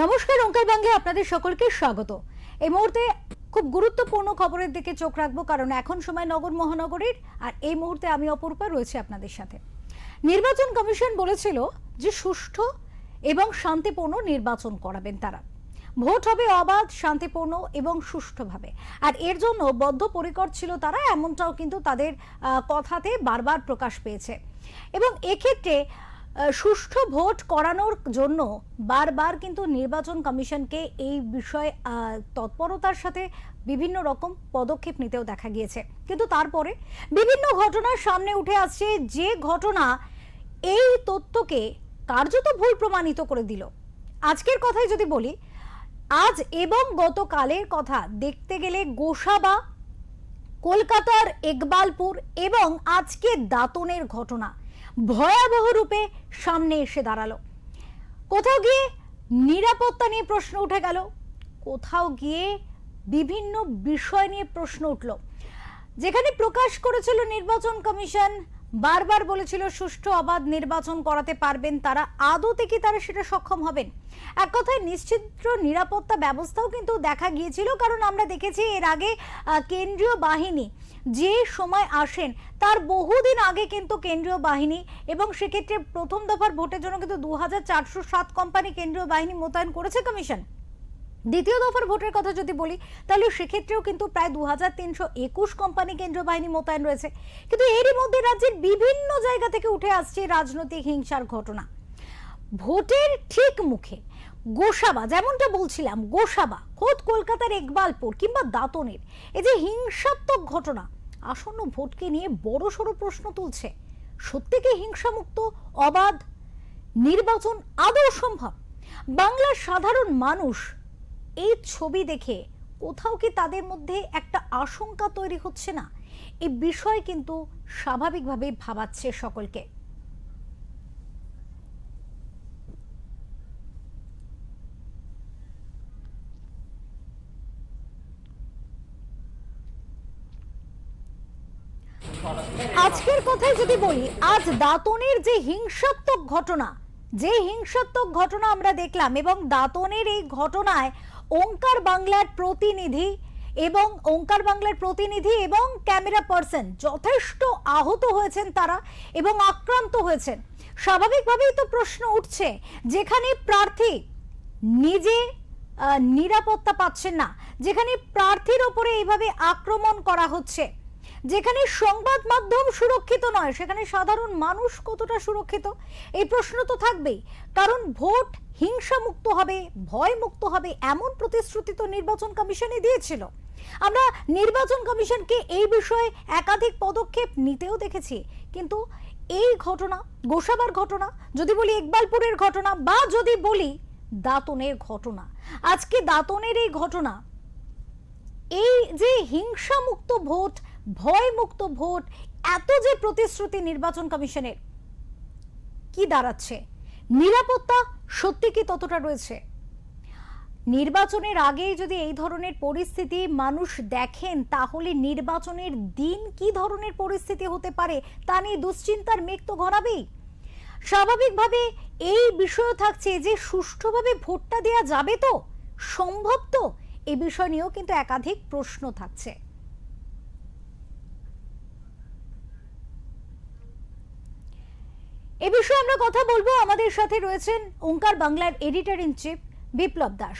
নমস্কার, ওঙ্কার বাংলা আপনাদের সকলকে স্বাগত। এই মুহূর্তে খুব গুরুত্বপূর্ণ খবরের দিকে চোখ রাখবো, কারণ এখন সময় নগর মহানগরীর, আর এই মুহূর্তে আমি অপরূপা রয়েছে আপনাদের সাথে। নির্বাচন কমিশন বলেছিল যে সুষ্ঠু এবং শান্তিপূর্ণ নির্বাচন করাবেন তারা। ভোট হবে অবাধ, শান্তিপূর্ণ এবং সুষ্ঠুভাবে, আর এর জন্য বদ্ধপরিকর ছিল তারা, এমনটাও কিন্তু তাদের কথাতে বারবার প্রকাশ পেয়েছে। এবং এক্ষেত্রে সুষ্ঠু ভোট করানোর জন্য বারবার কিন্তু নির্বাচন কমিশনকে এই বিষয়ে তৎপরতার সাথে বিভিন্ন রকম পদক্ষেপ নিতেও দেখা গিয়েছে। কিন্তু তারপরে বিভিন্ন ঘটনার সামনে উঠে আসছে, যে ঘটনা এই তথ্যকে কার্যত ভুল প্রমাণিত করে দিল। আজকের কথাই যদি বলি, আজ এবং গতকালের কথা দেখতে গেলে গোসাবা, কলকাতার ইকবালপুর এবং আজকে দাঁতনের ঘটনা ভয়াবহ রূপে সামনে এসে দাঁড়ালো। কোথাও গিয়ে নিরাপত্তা নিয়ে প্রশ্ন উঠে গেল, কোথাও গিয়ে বিভিন্ন বিষয় নিয়ে প্রশ্ন উঠল। যেখানে প্রকাশ করেছিল নির্বাচন কমিশন, বারবার বলেছিল সুষ্ঠু অবাধ নির্বাচন করাতে পারবেন তারা, আদতে কি তারা সেটা সক্ষম হবেন? এক কথায় নিশ্চিত নিরাপত্তা ব্যবস্থাও কিন্তু দেখা গিয়েছিল, কারণ আমরা দেখেছি এর আগে কেন্দ্রীয় বাহিনী যে সময় আসেন তার বহুদিন আগে কিন্তু কেন্দ্রীয় বাহিনী, এবং সেক্ষেত্রে প্রথম দফার ভোটের জন্য কিন্তু 2407 কোম্পানি কেন্দ্রীয় বাহিনী মোতায়েন করেছে কমিশন। দ্বিতীয় দফার ভোটের কথা যদি বলি, তাহলে সেক্ষেত্রেও কিন্তু প্রায় 2321 কোম্পানি কেন্দ্রীয় বাহিনী মোতায়েন রয়েছে। কিন্তু এরই মধ্যে রাজ্যের বিভিন্ন জায়গা থেকে উঠে আসছে রাজনৈতিক হিংসার ঘটনা। ভোটের ঠিক মুখে গোসাবা, যেমনটা বলছিলাম, গোসাবা, খোদ কলকাতার ইকবালপুর কিংবা দাঁতনের এই যে হিংসাত্মক ঘটনা আসন্ন ভোটকে নিয়ে বড়সড় প্রশ্ন তুলছে। সত্যি কি হিংসামুক্ত অবাধ নির্বাচন আদৌ সম্ভব? বাংলার সাধারণ মানুষ এই ছবি দেখে কোথাও কি তাদের মধ্যে একটা আশঙ্কা তৈরি হচ্ছে না? এই বিষয় কিন্তু স্বাভাবিকভাবেই ভাবাচ্ছে সকলকে। আজকের কথাই যদি বলি, আজ দাঁতনের যে হিংসাত্মক ঘটনা আমরা দেখলাম, এবং দাঁতনের এই ঘটনায় ওঙ্কার বাংলার প্রতিনিধি এবং ক্যামেরা পার্সন যথেষ্ট আহত হয়েছেন তারা, এবং আক্রান্ত হয়েছেন। স্বাভাবিকভাবেই তো প্রশ্ন উঠছে, যেখানে প্রার্থী নিজে নিরাপত্তা পাচ্ছেন না, যেখানে প্রার্থীর ওপরে এইভাবে আক্রমণ করা হচ্ছে, যেখানে সংবাদ মাধ্যম সুরক্ষিত নয়, সেখানে সাধারণ মানুষ কতটা সুরক্ষিত? এই প্রশ্ন তো থাকবেই, কারণ ভোট হিংসামুক্ত হবে, ভয় মুক্ত হবে, এমন প্রতিশ্রুতি তো নির্বাচন কমিশনই দিয়েছিল। আমরা নির্বাচন কমিশনকে এই বিষয়ে একাধিক পদক্ষেপ নিতেও দেখেছি। কিন্তু এই ঘটনা, গোসাবার ঘটনা, যদি বলি ইকবালপুরের ঘটনা, বা যদি বলি দাঁতনের ঘটনা, আজকে দাঁতনের এই ঘটনা, এই যে হিংসামুক্ত ভোট, ভয়মুক্ত ভোট, এত যে প্রতিশ্রুতি নির্বাচন কমিশনের, কি দাঁড়াচ্ছে? নিরাপত্তা সত্যি কি ততটা রয়েছে? নির্বাচনের আগে যদি এই ধরনের পরিস্থিতি মানুষ দেখেন, তাহলে নির্বাচনের দিন কি ধরনের পরিস্থিতি হতে পারে তা নিয়ে দুশ্চিন্তার মেঘ তো ঘনাবেই। স্বাভাবিকভাবে এই বিষয় থাকছে যে সুষ্ঠুভাবে ভোটটা দেওয়া যাবে তো, সম্ভব তো, এই বিষয় নিয়েও কিন্তু একাধিক প্রশ্ন থাকছে। এ বিষয়ে আমরা কথা বলবো, আমাদের সাথে রয়েছেন ওঙ্কার বাংলার এডিটর ইন চিফ বিপ্লব দাস।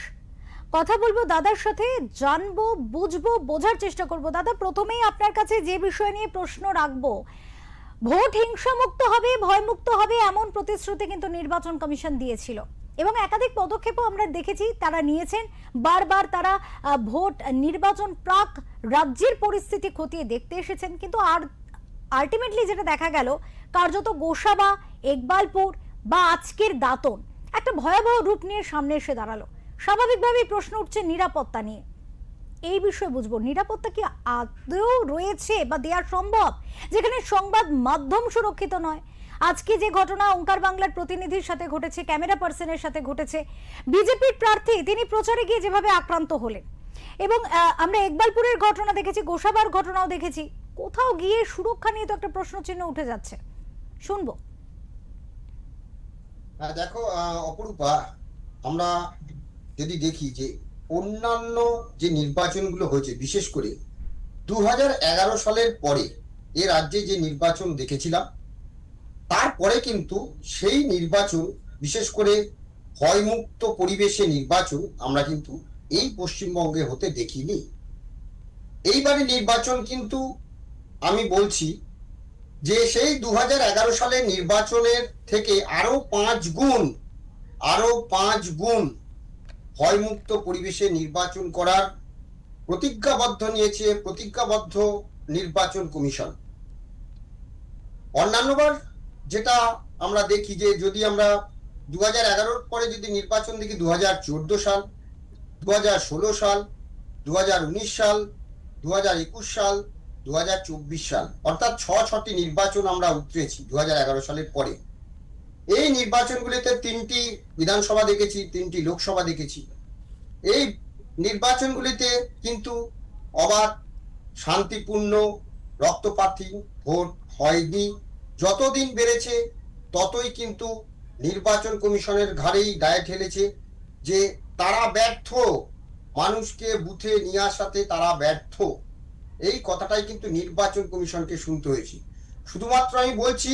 কথা বলবো দাদার সাথে, জানবো, বুঝবো, বোঝার চেষ্টা করব। দাদা, প্রথমেই আপনার কাছে যে বিষয় নিয়ে প্রশ্ন রাখবো, ভোট হিংসামুক্ত হবে, ভয়মুক্ত হবে, এমন প্রতিশ্রুতি কিন্তু নির্বাচন কমিশন দিয়েছিল, এবং একাধিক পদক্ষেপও আমরা দেখেছি তারা নিয়েছেন। বারবার তারা ভোট নির্বাচন প্রাক রাজ্যের পরিস্থিতি খতিয়ে দেখতে এসেছেন, কিন্তু আর আলটিমেটলি যেটা দেখা গেল, কার্যত গোসাবা, ইকবালপুর বা আজকের দাঁতন একটা ভয়াবহ রূপ নিয়ে সামনে এসে দাঁড়ালো। স্বাভাবিকভাবেই প্রশ্ন উঠছে নিরাপত্তা নিয়ে। এই বিষয়ে বুঝবো, নিরাপত্তা কি আদৌ রয়েছে বা দেওয়া সম্ভব, যেখানে সংবাদ মাধ্যম সুরক্ষিত নয়? আজকে যে ঘটনা ওঙ্কার বাংলার প্রতিনিধির সাথে ঘটেছে, ক্যামেরা পার্সনের সাথে ঘটেছে, বিজেপির প্রার্থী তিনি প্রচারে গিয়ে যেভাবে আক্রান্ত হলেন, এবং আমরা ইকবালপুরের ঘটনা দেখেছি, গোসাবার ঘটনাও দেখেছি, কোথাও গিয়ে সুরক্ষা নিয়ে তো একটা প্রশ্ন চিহ্ন উঠে যাচ্ছে। শুনবো। দেখো অপরূপা, আমরা যদি দেখি যে অন্যান্য যে নির্বাচনগুলো হয়েছে, বিশেষ করে 2011 সালের পরে এ রাজ্যে যে নির্বাচন দেখেছিলাম, তারপরে কিন্তু সেই নির্বাচন, বিশেষ করে ভয়মুক্ত পরিবেশে নির্বাচন আমরা কিন্তু এই পশ্চিমবঙ্গে হতে দেখিনি। এইবারে নির্বাচন কিন্তু আমি বলছি যে সেই 2011 সালের নির্বাচনের থেকে আরো পাঁচ গুণ ভয়মুক্ত পরিবেশে নির্বাচন করার প্রতিজ্ঞাবদ্ধ নির্বাচন কমিশন। অন্যান্যবার যেটা আমরা দেখি যে যদি আমরা 2011 পরে যদি নির্বাচন দেখি, 2014 সাল, 2016 সাল, 2019 সাল, 2021 সাল, 2024 সাল, অর্থাৎ ছটি নির্বাচন আমরা উতরেছি 2011 সালের পরে। এই নির্বাচনগুলিতে 3টি বিধানসভা দেখেছি, 3টি লোকসভা দেখেছি। এই নির্বাচনগুলিতে কিন্তু অবাধ, শান্তিপূর্ণ, রক্তপাতহীন ভোট হয়নি। যতদিন বেড়েছে ততই কিন্তু নির্বাচন কমিশনের ঘাড়েই দায় ঠেলেছে যে তারা ব্যর্থ, মানুষকে বুথে নিয়ে আসাতে তারা ব্যর্থ। এই কথাটাই কিন্তু নির্বাচন কমিশনকে শুনতে হয়েছে। শুধুমাত্র আমি বলছি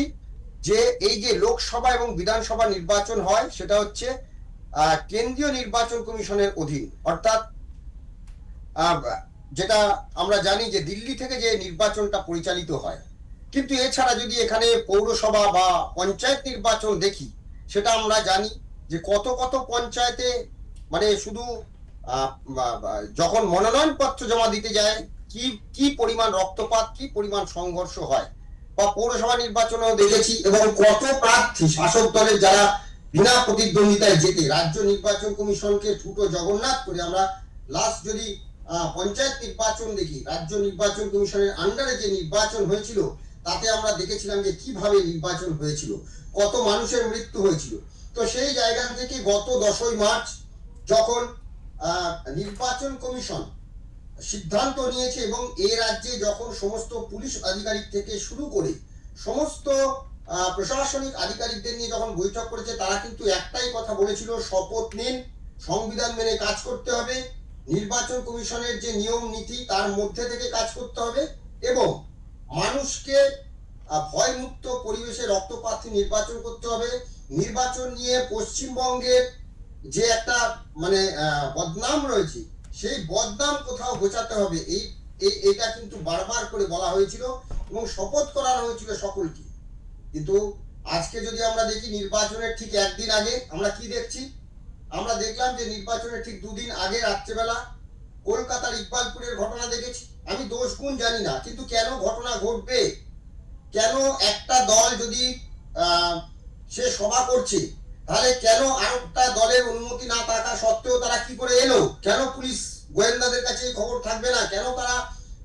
যে এই যে লোকসভা এবং বিধানসভা নির্বাচন হয়, সেটা হচ্ছে কেন্দ্রীয় নির্বাচন কমিশনের অধীন, অর্থাৎ যেটা আমরা জানি যে দিল্লি থেকে যে নির্বাচনটা পরিচালিত হয়। কিন্তু এছাড়া যদি এখানে পৌরসভা বা পঞ্চায়েত নির্বাচন দেখি, সেটা আমরা জানি যে কত পঞ্চায়েতে মানে শুধু যখন মনোনয়ন পত্র জমা দিতে যায় কি পরিমাণ রক্তপাত, কি পরিমাণ সংঘর্ষ হয়। বা পৌরসভা নির্বাচনেও দেখেছি, এবং কত প্রার্থী শাসক দলের যারা বিনা প্রতিদ্বন্দ্বিতায় জেতে রাজ্য নির্বাচন কমিশনকে ঠুটো জগন্নাথ করে। আমরা লাস্ট যদি পঞ্চায়েত নির্বাচন দেখি, রাজ্য নির্বাচন কমিশনের আন্ডারে যে নির্বাচন হয়েছিল, তাতে আমরা দেখেছিলাম যে কিভাবে নির্বাচন হয়েছিল, কত মানুষের মৃত্যু হয়েছিল। তো সেই জায়গা থেকে গত 10ই মার্চ যখন নির্বাচন কমিশন সিদ্ধান্ত নিয়েছে এবং এ রাজ্যে যখন সমস্ত পুলিশ আধিকারিক থেকে শুরু করে সমস্ত প্রশাসনিক আধিকারিকদের নিয়ে যখন বৈঠক করেছে, তারা কিন্তু একটাই কথা বলেছিল, শপথ নিন, সংবিধান মেনে কাজ করতে হবে, নির্বাচন কমিশনের যে নিয়ম নীতি তার মধ্যে থেকে কাজ করতে হবে, এবং মানুষকে ভয়মুক্ত পরিবেশে রক্তপাতহীন নির্বাচন করতে হবে। নির্বাচন নিয়ে পশ্চিমবঙ্গের যে একটা মানে বদনাম রয়েছে, সেই বদনাম কোথাও ঘোচাতে হবে, এটা কিন্তু বারবার করে বলা হয়েছিল এবং শপথ করানো হয়েছিল সকলকে। কিন্তু আজকে যদি আমরা দেখি, নির্বাচনের ঠিক একদিন আগে আমরা কি দেখছি, আমরা দেখলাম যে নির্বাচনের ঠিক 2 দিন আগে রাত্রেবেলা কলকাতার ইকবালপুরের ঘটনা দেখেছি। আমি দোষ গুণ জানি না, কিন্তু কেন ঘটনা ঘটবে, কেন একটা দল যদি সে সভা করছে, তাহলে কেন আরেকটা দলের অনুমতি না থাকা সত্ত্বেও তারা কি করে এলো, কেন পুলিশ গোয়েন্দাদের কাছে এই খবর থাকবে না, কেন তারা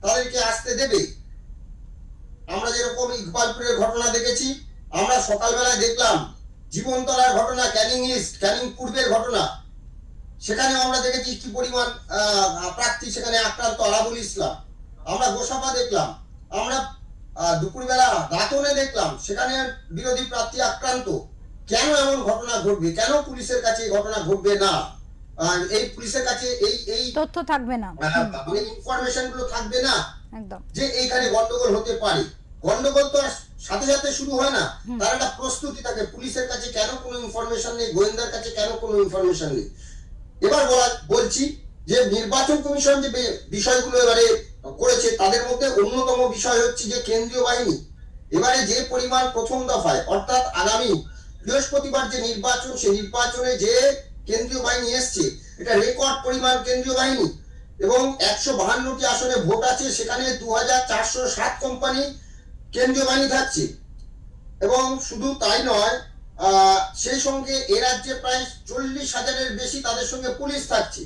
তাদেরকে আসতে দেবে। আমরা যেরকম ইকবালপুরের ঘটনা দেখেছি, আমরা সকালবেলায় দেখলাম জীবনতলার ঘটনা, ক্যানিং ইস্ট, ক্যানিং পূর্বের ঘটনা, সেখানে আমরা দেখেছি কি পরিমাণ প্রার্থী সেখানে আক্রান্ত, আরাবুল ইসলাম। আমরা গোসাপা দেখলাম, আমরা দুপুরবেলা দাঁতনে দেখলাম সেখানে বিরোধী প্রার্থী আক্রান্ত। কেন এমন ঘটনা ঘটবে, কেন পুলিশের কাছে এই ঘটনা ঘটবে না, এই পুলিশের কাছে এই তথ্য থাকবে না, মানে ইনফরমেশন গুলো থাকবে না, একদম, যে এইখানে গন্ডগোল হতে পারে। গন্ডগোল তো সাথে সাথে শুরু হয় না, তার একটা প্রস্তুতি থাকে। পুলিশের কাছে কেন কোনো ইনফরমেশন নেই, গোয়েন্দার কাছে কেন কোনো ইনফরমেশন নেই। এবার বলছি যে নির্বাচন কমিশন যে বিষয়গুলো এবারে করেছে, তাদের মধ্যে অন্যতম বিষয় হচ্ছে যে কেন্দ্রীয় বাহিনী এবারে যে পরিমাণ প্রথম দফায়, অর্থাৎ আগামী বৃহস্পতিবার যে নির্বাচন, সেই নির্বাচনে যে কেন্দ্রীয় বাহিনী এসছে, এটা রেকর্ড পরিমাণ কেন্দ্রীয় বাহিনী, এবং 152টি আসনে ভোট আছে, সেখানে 2407 কোম্পানি কেন্দ্রীয় বাহিনী থাকছে। এবং শুধু তাই নয়, সেই সঙ্গে এ রাজ্যে প্রায় 40,000-এর বেশি তাদের সঙ্গে পুলিশ থাকছে।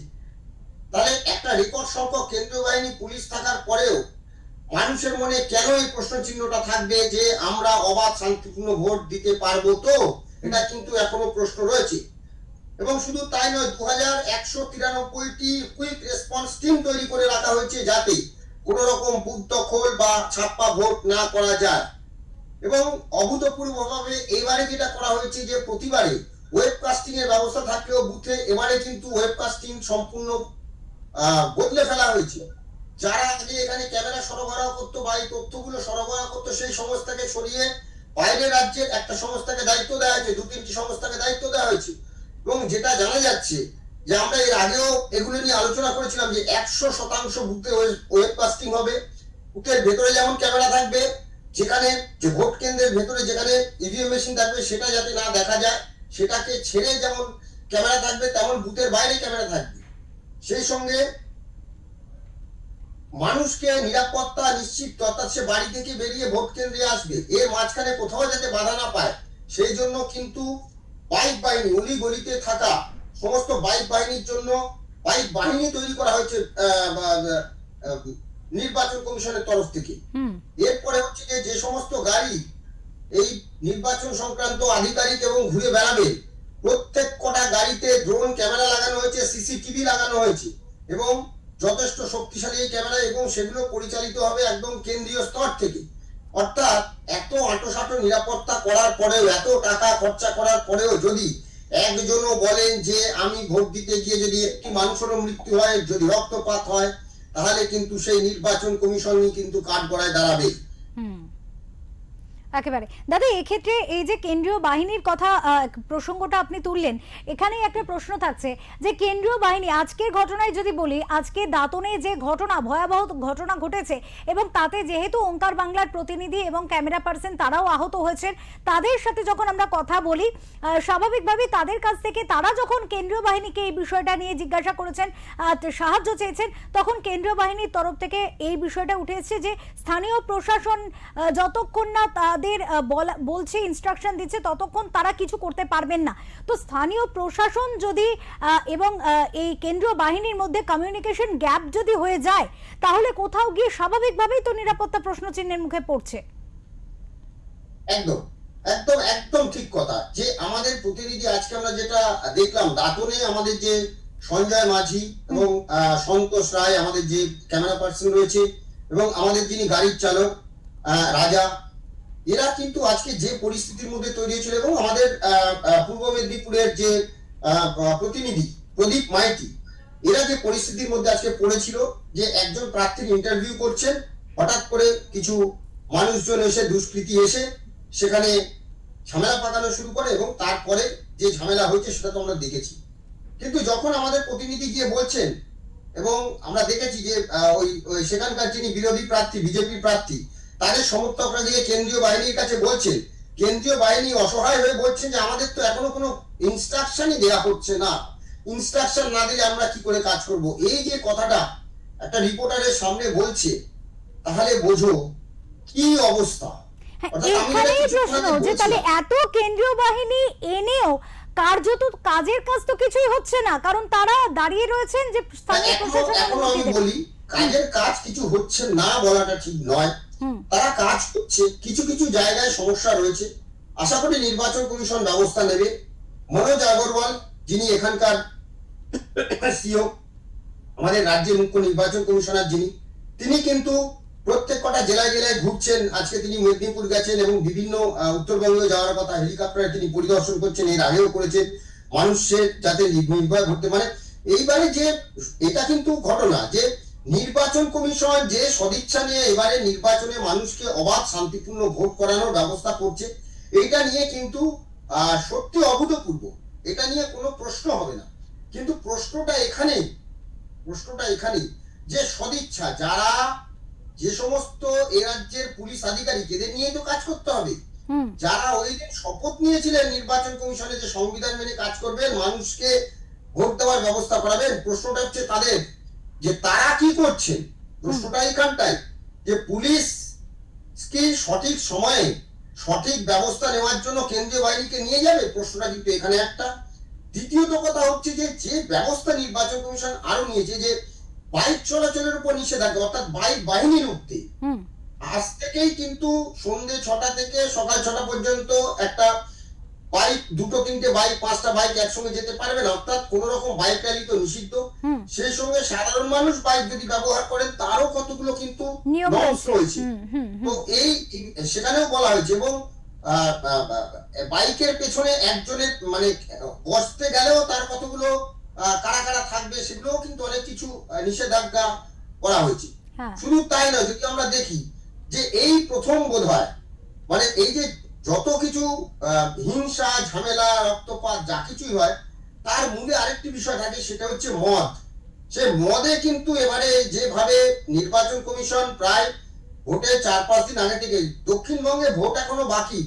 তাহলে একটা রেকর্ড সংখ্যক কেন্দ্রীয় বাহিনী, পুলিশ থাকার পরেও মানুষের মনে কেন এই প্রশ্ন চিহ্নটা থাকবে যে আমরা অবাধ শান্তিপূর্ণ ভোট দিতে পারবো? তো এটা কিন্তু এখনো প্রশ্ন রয়েছে। এবং শুধু তাই নয়, 2193টি কুইক রেসপন্স টিম তৈরি করে রাখা হয়েছে, যাতে কোনো রকম বুথ দখল বা ছাপ্পা ভোট না করা যায়। এবং অভূতপূর্বভাবে এবারে যেটা করা হয়েছে যে প্রতিবারে ওয়েবকাস্টিং এর ব্যবস্থা থাকলেও বুথে এবারে কিন্তু ওয়েবকাস্টিং সম্পূর্ণ বদলে ফেলা হয়েছে। যারা আগে এখানে ক্যামেরা সরবরাহ করতো বা এই তথ্যগুলো সরবরাহ করতো সেই সংস্থাকে সরিয়ে বাইরের রাজ্যের একটা সংস্থাকে দায়িত্ব দেওয়া হয়েছে, 2-3টি সংস্থাকে দায়িত্ব দেওয়া হয়েছে। এবং যেটা জানা যাচ্ছে যে আমরা এর আগেও এগুলো নিয়ে আলোচনা করেছিলাম যে 100% বুথে ওয়েবকাস্টিং হবে। বুথের ভেতরে যেমন ক্যামেরা থাকবে, যেখানে যে ভোট কেন্দ্রের ভেতরে যেখানে ইভিএম মেশিন থাকবে সেটা যাতে না দেখা যায়, সেটাকে ছেড়ে যেমন ক্যামেরা থাকবে তেমন বুথের বাইরে ক্যামেরা থাকবে। সেই সঙ্গে মানুষকে নিরাপত্তা নিশ্চিত, অর্থাৎ সে বাড়ি থেকে বেরিয়ে ভোট কেন্দ্রে আসবে, এর মাঝখানে কোথাও যাতে বাধা না পায় সেই জন্য কিন্তু বাইক বাহিনী, অলি গলিতে থাকা সমস্ত বাইক বাহিনীর জন্য বাইক বাহিনী তৈরি করা হয়েছে নির্বাচন কমিশনের তরফ থেকে। এরপরে হচ্ছে যে সমস্ত গাড়ি এই নির্বাচন সংক্রান্ত আধিকারিক এবং ঘুরে বেড়াবে, প্রত্যেক কটা গাড়িতে ড্রোন ক্যামেরা লাগানো হয়েছে, সিসিটিভি লাগানো হয়েছে এবং যথেষ্ট শক্তিশালী এই ক্যামেরা, এবং সেগুলো পরিচালিত হবে একদম কেন্দ্রীয় স্তর থেকে। অর্থাৎ এত আঁটোসাঁটো নিরাপত্তা করার পরেও, এত টাকা খরচা করার পরেও যদি একজনও বলেন যে আমি ভোট দিতে গিয়ে যদি একটি মানুষেরও মৃত্যু হয়, যদি রক্তপাত হয়, তাহলে কিন্তু সেই নির্বাচন কমিশনই কিন্তু কাঠগড়ায় দাঁড়াবে। একেবারে দাদা, এক্ষেত্রে এই যে কেন্দ্রীয় বাহিনীর কথা প্রসঙ্গটা আপনি তুললেন, এখানে একটা প্রশ্ন থাকছে যে কেন্দ্রীয় বাহিনী আজকের ঘটনায় যদি বলি, আজকে দাঁতনে যে ঘটনা, ভয়াবহ ঘটনা ঘটেছে এবং তাতে যেহেতু ওঙ্কার বাংলার প্রতিনিধি এবং ক্যামেরা পার্সন তারাও আহত হয়েছেন, তাদের সাথে যখন আমরা কথা বলি স্বাভাবিকভাবে তাদের কাছ থেকে তারা যখন কেন্দ্রীয় বাহিনীকে এই বিষয়টা নিয়ে জিজ্ঞাসা করেছেন, সাহায্য চেয়েছেন, তখন কেন্দ্রীয় বাহিনীর তরফ থেকে এই বিষয়টা উঠে এসেছে যে স্থানীয় প্রশাসন যতক্ষণ না তাদের বলছে, ইনস্ট্রাকশন দিচ্ছে, ততক্ষণ তারা কিছু করতে পারবেন না। তো স্থানীয় প্রশাসন যদি এবং এই কেন্দ্রীয় বাহিনীর মধ্যে কমিউনিকেশন গ্যাপ যদি হয়ে যায়, তাহলে কোথাও গিয়ে স্বাভাবিকভাবেই তো নিরাপত্তা প্রশ্নচিহ্নের মুখে পড়ছে। একদম একদম একদম ঠিক কথা। যে আমাদের প্রতিনিধি আজকে আমরা যেটা দেখলাম দাঁতনে, আমাদের যে সঞ্জয় মাঝি এবং সন্তোষ রায় আমাদের যে ক্যামেরা পার্সন রয়েছে, এবং আমাদের যিনি গাড়ির চালক রাজা, এরা কিন্তু আজকে যে পরিস্থিতির মধ্যে তৈরি হয়েছিল, এবং আমাদের পূর্ব মেদিনীপুরের যে প্রতিনিধি প্রদীপ মাইতি, এরা যে পরিস্থিতির মধ্যে আজকে পড়েছিল যে একজন প্রার্থীর ইন্টারভিউ করছেন, হঠাৎ করে কিছু মানুষজন এসে, দুষ্কৃতী এসে সেখানে ঝামেলা পাকানো শুরু করে, এবং তারপরে যে ঝামেলা হয়েছে সেটা তো আমরা দেখেছি। কিন্তু যখন আমাদের প্রতিনিধি গিয়ে বলছেন, এবং আমরা দেখেছি যে ওই সেখানকার যিনি বিরোধী প্রার্থী, বিজেপি প্রার্থী, তাদের সমর্থকরা গিয়ে কেন্দ্রীয় বাহিনীর কাছে বলছেন, কেন্দ্রীয় বাহিনী অসহায় হয়ে বলছেন যে আমাদের তো এখনো কোনো ইনস্ট্রাকশনই দেওয়া হচ্ছে না, ইনস্ট্রাকশন না দিলে আমরা কি করে কাজ করব। এই যে কথাটা একটা রিপোর্টারের সামনে বলছে, তাহলে বোঝো কি অবস্থা। এখানেই প্রশ্ন যে তাহলে এত কেন্দ্রীয় বাহিনী এনেও কার্যত কাজের কাজ তো কিছুই হচ্ছে না, কারণ তারা দাঁড়িয়ে রয়েছেন যে স্থানীয় প্রশাসন। এখন আমি বলি, কাজের কাজ কিছু হচ্ছে না বলাটা ঠিক নয়, তারা কাজ করছে, কিছু কিছু জায়গায় সমস্যা রয়েছে। আশা করি নির্বাচন কমিশন ব্যবস্থা নেবে। মনোজ আগরওয়াল, যিনি এখানকার সিও, আমাদের রাজ্যের মুখ্য নির্বাচন কমিশনার যিনি, তিনি কিন্তু প্রত্যেক কটা জেলায় জেলায় ঘুরছেন। আজকে তিনি মেদিনীপুর গেছেন এবং বিভিন্ন উত্তরবঙ্গে যাওয়ার কথা হেলিকপ্টারে তিনি পরিদর্শন করছেন, এর আগেও করেছেন, মানুষের যাতে নির্ভয় ঘুরতে পারে। এইবারে যে এটা কিন্তু ঘটনা যে নির্বাচন কমিশন যে সদিচ্ছা নিয়ে এবারে নির্বাচনে মানুষকে অবাধ শান্তিপূর্ণ ভোট করানোর ব্যবস্থা করছে, এইটা নিয়ে কিন্তু সত্যি অভূতপূর্ব, এটা নিয়ে কোনো প্রশ্ন হবে না। কিন্তু প্রশ্নটা এখানেই যে সদিচ্ছা, যারা যে সমস্ত এ রাজ্যের পুলিশ আধিকারিক, এদের নিয়ে তো কাজ করতে হবে, যারা ওই দিন শপথ নিয়েছিলেন নির্বাচন কমিশনে যে সংবিধান মেনে কাজ করবেন, মানুষকে ভোট দেওয়ার ব্যবস্থা করাবেন, প্রশ্নটা হচ্ছে তাদের যে তারা কি করছেন। প্রশ্নটা এখানটাই যে পুলিশ কি সঠিক সময়ে সঠিক ব্যবস্থা নেওয়ার জন্য কেন্দ্রীয় বাহিনীকে নিয়ে যাবে, প্রশ্নটা কিন্তু এখানে একটা। দ্বিতীয়ত কথা হচ্ছে যে ব্যবস্থা নির্বাচন কমিশন আরো নিয়েছে, যে বাইক চলাচলের উপর নিষেধাজ্ঞা, অর্থাৎ বাইক বাহিনীর উঠতে আজ থেকেই কিন্তু সন্ধ্যে 6টা থেকে সকাল 6টা পর্যন্ত একটা বাইক, 2-3টে বাইক, 5টা বাইক একসঙ্গে যেতে পারবে না, অর্থাৎ কোন রকম বাইক র্যালি তো নিষিদ্ধ। সেই সঙ্গে সাধারণ মানুষ বাইক যদি ব্যবহার করেন তারও কতগুলো কিন্তু নিয়ম রয়েছে। তো এই সেখানেও বলা হয়েছে, এবং বাইকের পেছনে একজনের মানে বসতে গেলেও তার কতগুলো কারা কারা থাকবে সেগুলোও কিন্তু অনেক কিছু নিষেধাজ্ঞা করা হয়েছে। হ্যাঁ। শুধু তাই নয়, যদি আমরা দেখি যে এই প্রথম বোধহয় মানে এই যে যত কিছু হিংসা ঝামেলা রক্তপাত যা কিছুই হয় তার মূলে আরেকটি বিষয় থাকে, সেটা হচ্ছে মদ। সে মদে কিন্তু এবারে যেভাবে নির্বাচন কমিশন প্রায় ভোটের 4-5 দিন আগে থেকে, দক্ষিণবঙ্গে ভোট এখনো বাকি,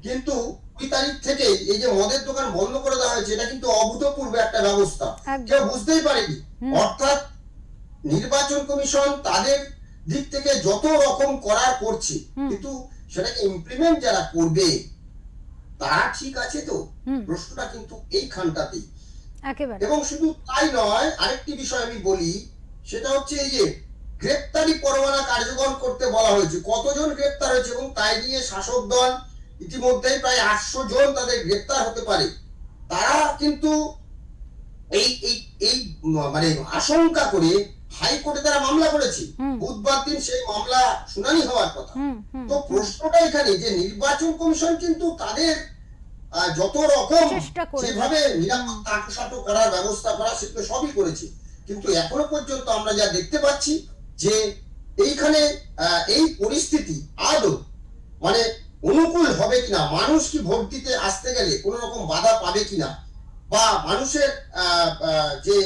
কিন্তু 2 তারিখ থেকে এই যে মদের দোকান বন্ধ করে দেওয়া হয়েছে, এটা কিন্তু অভূতপূর্ব একটা ব্যবস্থা। কেউ বুঝতেই পারেনি। অর্থাৎ নির্বাচন কমিশন তাদের দিক থেকে যত রকম করার করছে, কিন্তু সেটাকে ইমপ্লিমেন্ট যারা করবে তারা ঠিক আছে তো? প্রশ্নটা কিন্তু এইখানটাতেই। একেবারে। এবং শুধু তাই নয়, আরেকটি বিষয় আমি বলি, সেটা হচ্ছে এই যে গ্রেপ্তারি পরোয়ানা কার্যকর করতে বলা হয়েছে। কতজন গ্রেপ্তার হয়েছে, এবং তাই নিয়ে শাসক দল ইতিমধ্যেই প্রায় 800 জন তাদের গ্রেপ্তার হতে পারে। তারা কিন্তু এই এই এই মানে আশঙ্কা করে হাইকোর্টে তারা মামলা করেছে। বুধবার দিন সেই মামলা শুনানি হওয়ার কথা। তো প্রশ্নটা এখানে যে নির্বাচন কমিশন কিন্তু তাদের যত রকম যেভাবে নিরাপত্তা আঁকশাত করার ব্যবস্থা করা সেগুলো সবই করেছে, কিন্তু এখনো পর্যন্ত আমরা যা দেখতে পাচ্ছি যে এইখানে এই পরিস্থিতি আদৌ মানে অনুকূল হবে কিনা, মানুষ কি ভোট দিতে আসতে গেলে কোনো রকম বাধা পাবে কিনা, বা মানুষের যে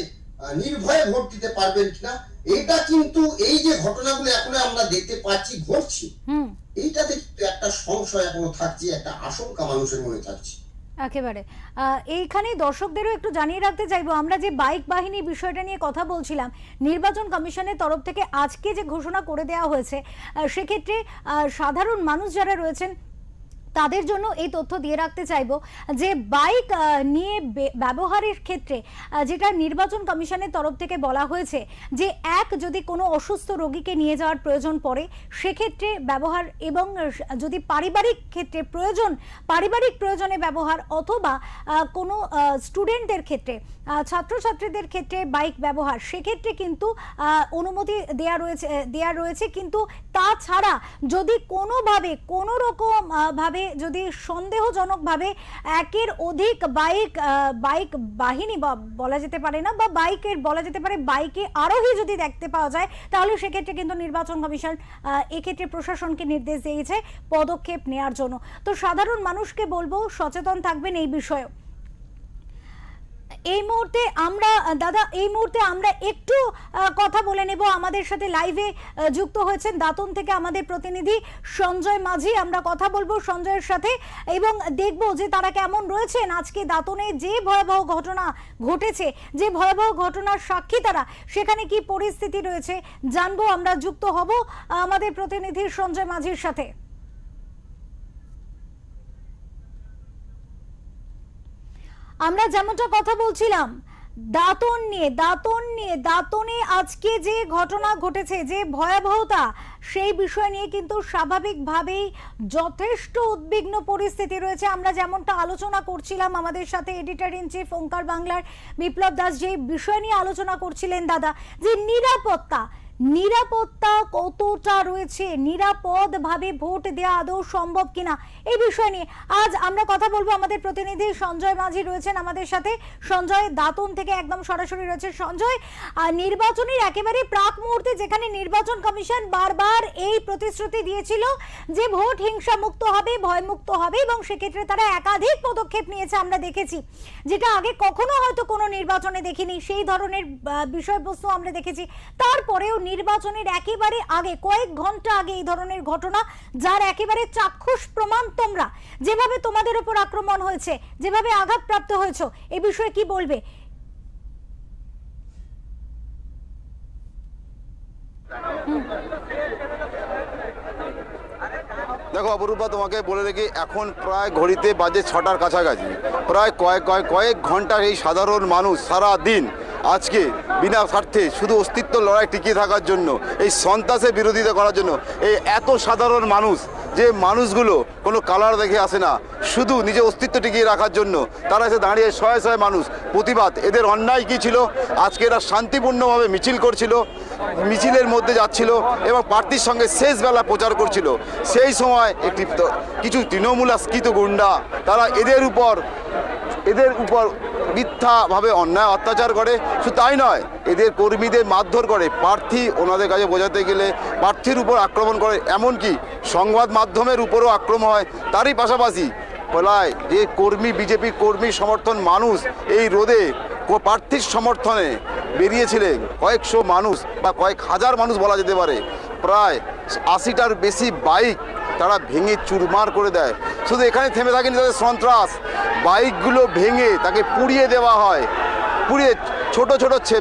নির্ভয়ে ভোট দিতে পারবেন কিনা, এটা কিন্তু এই যে ঘটনাগুলো এখনো আমরা দেখতে পাচ্ছি ঘটছে, এইটাতে কিন্তু একটা সংশয় এখনো থাকছে, একটা আশঙ্কা মানুষের মনে থাকছে। একেবারে। এইখানে দর্শকদেরও একটু জানিয়ে রাখতে চাইবো, আমরা যে বাইক বাহিনী বিষয়টা নিয়ে কথা বলছিলাম, নির্বাচন কমিশনের তরফ থেকে আজকে যে ঘোষণা করে দেওয়া হয়েছে, সেক্ষেত্রে সাধারণ মানুষ যারা রয়েছেন তাদের জন্য এই তথ্য দিয়ে রাখতে চাইবো যে বাইক নিয়ে ব্যবহারের ক্ষেত্রে যেটা নির্বাচন কমিশনের তরফ থেকে বলা হয়েছে যে যদি কোনো অসুস্থ রোগীকে নিয়ে যাওয়ার প্রয়োজন পড়ে সেক্ষেত্রে ব্যবহার, এবং যদি পারিবারিক ক্ষেত্রে পারিবারিক প্রয়োজনে ব্যবহার, অথবা কোনো স্টুডেন্টদের ক্ষেত্রে, ছাত্রছাত্রীদের ক্ষেত্রে বাইক ব্যবহার, সেক্ষেত্রে কিন্তু অনুমতি দেয়া রয়েছে। কিন্তু তাছাড়া যদি কোনোভাবে কোনো রকম ভাবে যদি সন্দেহজনকভাবে একের অধিক বাইক বাহিনী বলা যেতে পারে না, বা বাইকের বলা যেতে পারে বাইকে আরোহী যদি দেখতে পাওয়া যায়, তাহলে সেক্ষেত্রে কিন্তু নির্বাচন কমিশন এক্ষেত্রে প্রশাসনকে নির্দেশ দিয়েছে পদক্ষেপ নেওয়ার জন্য। তো সাধারণ মানুষকে বলবো সচেতন থাকবেন এই বিষয়ে। এই মুহূর্তে আমরা একটু কথা বলে নেব। আমাদের সাথে লাইভে যুক্ত হয়েছেন দাঁতন থেকে আমাদের প্রতিনিধি সঞ্জয় মাঝি। আমরা কথা বলবো সঞ্জয়ের সাথে এবং দেখব যে তারা কেমন রয়েছেন। আজকে দাঁতনে যে ভয়াবহ ঘটনা ঘটেছে, যে ভয়াবহ ঘটনার সাক্ষী তারা, সেখানে কি পরিস্থিতি রয়েছে জানবো। আমরা যুক্ত হব আমাদের প্রতিনিধি সঞ্জয় মাঝির সাথে। আমরা যেমনটা কথা বলছিলাম দাঁতনে আজকে যে ঘটনা ঘটেছে, যে ভয়াবহতা, সেই বিষয় নিয়ে কিন্তু স্বাভাবিকভাবেই যথেষ্ট উদ্বিগ্ন পরিস্থিতি রয়েছে। আমরা যেমনটা আলোচনা করছিলাম, আমাদের সাথে এডিটর ইন চিফ ওঙ্কার বাংলার বিপ্লব দাস যে বিষয় নিয়ে আলোচনা করছিলেন দাদা, যে নিরাপত্তা কতটা রয়েছে, নিরাপদ ভাবে ভোট দেওয়া আদৌ সম্ভব কিনা, এই বিষয় নিয়ে আজ আমরা কথা বলবো। আমাদের প্রতিনিধি সঞ্জয় মাঝি রয়েছেন আমাদের সাথে। সঞ্জয় দাঁতন থেকে একদম সরাসরি রয়েছে। সঞ্জয়, নির্বাচনের একেবারে প্রাক মুহূর্তে যেখানে নির্বাচন কমিশন বারবার এই প্রতিশ্রুতি দিয়েছিল যে ভোট হিংসা মুক্ত হবে, ভয় মুক্ত হবে, এবং সেক্ষেত্রে তারা একাধিক পদক্ষেপ নিয়েছে, আমরা দেখেছি, যেটা আগে কখনো হয়তো কোনো নির্বাচনে দেখিনি, সেই ধরনের বিষয়বস্তু আমরা দেখেছি। তারপরেও নির্বাচনের একেবারে আগে, কয়েক ঘন্টা আগে এই ধরনের ঘটনা, যার একেবারে চাক্ষুষ প্রমাণ তোমরা, যেভাবে তোমাদের উপর আক্রমণ হয়েছে, যেভাবে আঘাতপ্রাপ্ত হয়েছে, এই বিষয়ে কি বলবে? দেখো অপরূপা, তোমাকে বলে রেখে এখন প্রায় ঘড়িতে বাজে 6টার কাছাকাছি, প্রায় কয়েক ঘন্টার এই সাধারণ মানুষ সারা দিন আজকে বিনা স্বার্থে শুধু অস্তিত্ব লড়াই টিকিয়ে থাকার জন্য, এই সন্ত্রাসের বিরোধিতা করার জন্য, এই এত সাধারণ মানুষ, যে মানুষগুলো কোনো কালার দেখে আসে না, শুধু নিজের অস্তিত্ব টিকিয়ে রাখার জন্য তারা এসে দাঁড়িয়ে শয়ে শয়ে মানুষ প্রতিবাদ, এদের অন্যায় কী ছিল, আজকে এরা শান্তিপূর্ণভাবে মিছিল করছিল, মিছিলের মধ্যে যাচ্ছিল এবং প্রার্থীর সঙ্গে শেষ বেলা প্রচার করছিল, সেই সময় কিছু তৃণমূলাস্কৃত গুন্ডা তারা এদের উপর মিথ্যাভাবে অন্যায় অত্যাচার করে। শুধু তাই নয়, এদের কর্মীদের মারধর করে, প্রার্থী ওনাদের কাছে বোঝাতে গেলে প্রার্থীর উপর আক্রমণ করে, এমনকি সংবাদ মাধ্যমের উপরও আক্রমণ হয়। তারই পাশাপাশি প্রায় যে বিজেপির কর্মী সমর্থন মানুষ এই রোদে প্রার্থীর সমর্থনে বেরিয়েছিলেন, কয়েকশো মানুষ বা কয়েক হাজার মানুষ বলা যেতে পারে, প্রায় 80টার বেশি বাইক তারা ভেঙে চুরমার করে দেয়। শুধু এখানে থেমে থাকেনি তাদের সন্ত্রাস, বাইকগুলো ভেঙে তাকে পুড়িয়ে দেওয়া হয়, পুড়িয়ে ছোট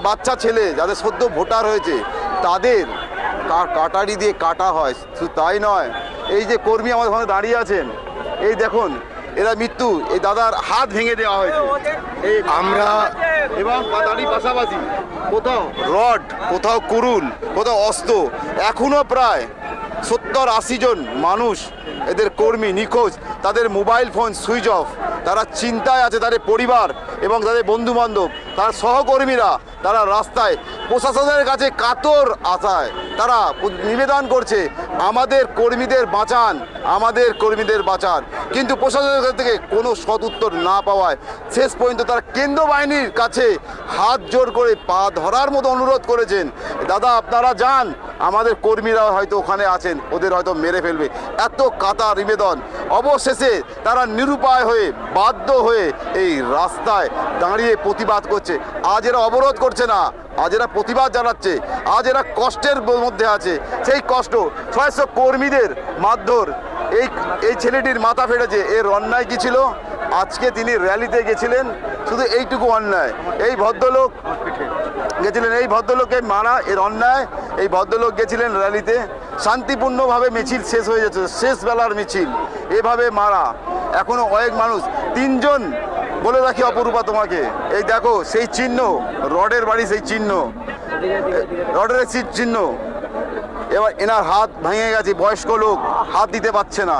বাচ্চা ছেলে যাদের সদ্য ভোটার হয়েছে তাদের কাটারি দিয়ে কাটা হয়। শুধু তাই নয়, এই যে কর্মী আমাদের সামনে দাঁড়িয়ে আছেন, এই দেখুন এরা মৃত্যু, এই দাদার হাত ভেঙে দেওয়া হয়েছে। এই আমরা এবং তারই পাশাপাশি কোথাও রড, কোথাও কুরুল, কোথাও অস্ত্র, এখনো প্রায় 70-80 জন মানুষ এদের কর্মী নিখোঁজ, তাদের মোবাইল ফোন সুইচ অফ, তারা চিন্তায় আছে, তাদের পরিবার এবং তাদের বন্ধুবান্ধব, তার সহকর্মীরা তারা রাস্তায় প্রশাসনের কাছে কাতর আশায় তারা নিবেদন করছে, আমাদের কর্মীদের বাঁচান, আমাদের কর্মীদের বাঁচান। কিন্তু প্রশাসনের কাছ থেকে কোনো সৎ উত্তর না পাওয়ায় শেষ পর্যন্ত তারা কেন্দ্র বাহিনীর কাছে হাত জোর করে পা ধরার মতো অনুরোধ করেছেন, দাদা আপনারা যান, আমাদের কর্মীরা হয়তো ওখানে আছেন, ওদের হয়তো মেরে ফেলবে। এত কাতার নিবেদন, অবশেষে তারা নিরুপায় হয়ে বাধ্য হয়ে এই রাস্তায় দাঁড়িয়ে প্রতিবাদ করছে। আজ এরা অবরোধ করছে না, আজ এরা প্রতিবাদ জানাচ্ছে, আজ এরা কষ্টের মধ্যে আছে। সেই কষ্ট 600 কর্মীদের মারধর, এই ছেলেটির মাথা ফেটেছে, এর অন্যায় কি ছিল? আজকে তিনি র্যালিতে গেছিলেন, শুধু এইটুকু অন্যায়, এই ভদ্রলোক গেছিলেন, এই ভদ্রলোককে মারা এর অন্যায়। এই ভদ্রলোক গেছিলেন র্যালিতে, শান্তিপূর্ণভাবে মিছিল শেষ হয়ে যাচ্ছে, শেষ বেলার মিছিল, এভাবে মারা। এখনো অনেক মানুষ, 3 জন বলে রাখি অপরূপা তোমাকে, এই দেখো সেই চিহ্ন, রডের বাড়ি, সেই চিহ্ন, রডের চিহ্ন। এবার এনার হাত ভেঙে গেছে, বয়স্ক লোক হাত দিতে পারছে না।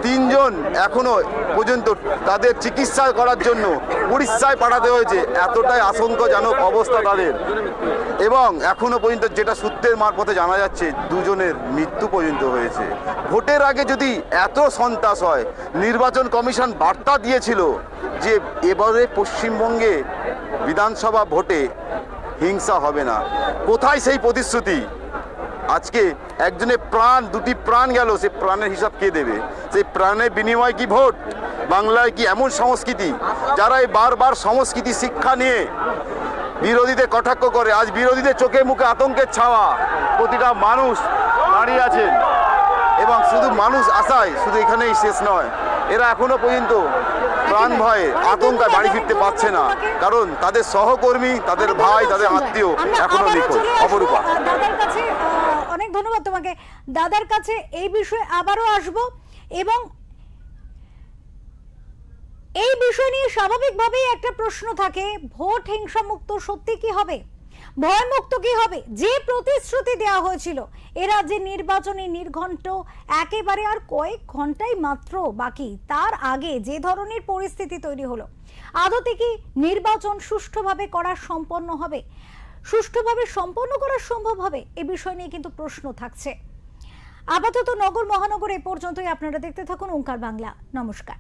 3 জন এখনো পর্যন্ত তাদের চিকিৎসা করার জন্য উড়িষ্যায় পাঠাতে হয়েছে, এতটাই আশঙ্কাজনক অবস্থা তাদের। এবং এখনো পর্যন্ত যেটা সূত্রের মারফতে জানা যাচ্ছে, 2 জনের মৃত্যু পর্যন্ত হয়েছে। ভোটের আগে যদি এত সন্ত্রাস হয়, নির্বাচন কমিশন বার্তা দিয়েছিল যে এবারে পশ্চিমবঙ্গে বিধানসভা ভোটে হিংসা হবে না। কোথায় সেই প্রতিশ্রুতি? আজকে একজনের প্রাণ, 2টি প্রাণ গেল, সেই প্রাণের হিসাব কে দেবে? সেই প্রাণের বিনিময় কি ভোট? বাংলায় কি এমন সংস্কৃতি, যারা এই বারবার সংস্কৃতি শিক্ষা নিয়ে বিরোধীদের কটাক্ষ করে, আজ বিরোধীদের চোখে মুখে আতঙ্কের ছাওয়া, প্রতিটা মানুষ দাঁড়িয়ে আছেন। এবং শুধু মানুষ আশায় শুধু এখানেই শেষ নয়, এরা এখনো পর্যন্ত প্রাণ ভয়ে আতঙ্কায় বাড়ি ফিরতে পারছে না, কারণ তাদের সহকর্মী, তাদের ভাই, তাদের আত্মীয় এখনো নিখোঁজ। অপরূপা, দাদার কাছে অনেক ধন্যবাদ তোমাকে। দাদার কাছে এই বিষয়ে আবারও আসবো, এবং এই বিষয় নিয়ে স্বাভাবিকভাবেই একটা প্রশ্ন থাকে, ভোট হিংসা মুক্ত সত্যি কি হবে, ভয়মুক্ত কি হবে? যে প্রতিশ্রুতি দেওয়া হয়েছিল, এ রাজ্যে নির্বাচনী নির্ঘণ্ট একেবারে আর কয়েক ঘন্টাই মাত্র বাকি, তার আগে যে ধরনের পরিস্থিতি তৈরি হলো, আদতে কি নির্বাচন সুষ্ঠুভাবে করা সম্পন্ন হবে, সুষ্ঠুভাবে সম্পন্ন করা সম্ভব হবে? এ বিষয় নিয়ে কিন্তু প্রশ্ন থাকছে। আপাতত নগর মহানগর এ পর্যন্তই। আপনারা দেখতে থাকুন ওঙ্কার বাংলা। নমস্কার।